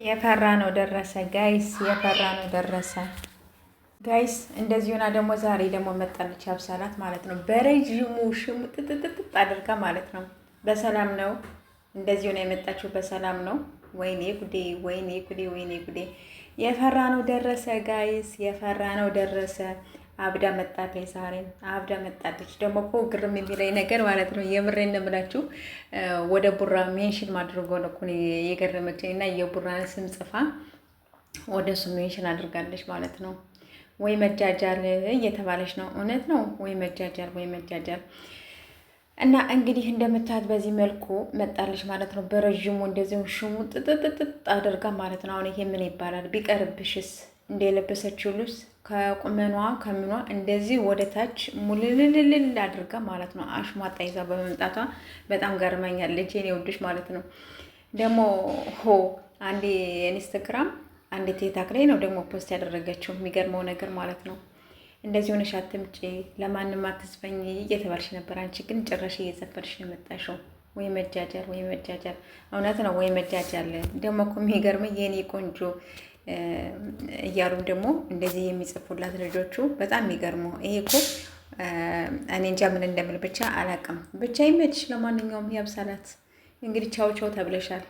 የፈራ ነው ደረሰ ጋይስ፣ የፈራ ነው ደረሰ ጋይስ። እንደዚህ ሆና ደግሞ ዛሬ ደግሞ መጣለች ያብሳላት ማለት ነው። በረዥሙ ሽሙጥጥጥጥ አድርጋ ማለት ነው። በሰላም ነው እንደዚህ ሆና የመጣችው፣ በሰላም ነው። ወይኔ ጉዴ፣ ወይኔ ጉዴ፣ ወይኔ ጉዴ። የፈራ ነው ደረሰ ጋይስ፣ የፈራ ነው ደረሰ። አብዳ መጣለች፣ ዛሬም አብዳ መጣለች። ደግሞ እኮ ግርም የሚለኝ ነገር ማለት ነው፣ የምሬን ነው የምላችሁ፣ ወደ ቡራ ሜንሽን ማድረግ ነው እኮ የገረመችኝ። እና የቡራን ስም ጽፋ ወደ እሱ ሜንሽን አድርጋለች ማለት ነው። ወይ መጃጃል እየተባለች ነው። እውነት ነው፣ ወይ መጃጃል፣ ወይ መጃጃል። እና እንግዲህ እንደምታዩት በዚህ መልኩ መጣለች ማለት ነው። በረዥሙ እንደዚህ ሽሙ ጥጥጥጥ አድርጋ ማለት ነው። አሁን ይሄ ምን ይባላል? ቢቀርብሽስ እንደ የለበሰችው ልብስ ከቁመኗ ከምኗ እንደዚህ ወደ ታች ሙልልልል አድርጋ ማለት ነው። አሽሟጣ ይዛ በመምጣቷ በጣም ገርመኛለች የኔ ውዶች ማለት ነው። ደግሞ አንዴ ኢንስታግራም አንዴ ቲክታክ ላይ ነው ደግሞ ፖስት ያደረገችው። የሚገርመው ነገር ማለት ነው እንደዚህ ሆነሽ አትምጪ፣ ለማንም አትዝፈኝ እየተባልሽ ነበር። አንቺ ግን ጭራሽ እየዘፈንሽ ነው የመጣሽው። ወይ መጃጃል፣ ወይ መጃጃል። እውነት ነው፣ ወይ መጃጃል። ደግሞ እኮ የሚገርመኝ የኔ ቆንጆ እያሉም ደግሞ እንደዚህ የሚጽፉላት ልጆቹ በጣም የሚገርሙ። ይሄ እኮ እኔ እንጃ ምን እንደምል ብቻ አላውቅም። ብቻ ይመችሽ። ለማንኛውም ያብሳላት። እንግዲህ ቻው ቻው ተብለሻል።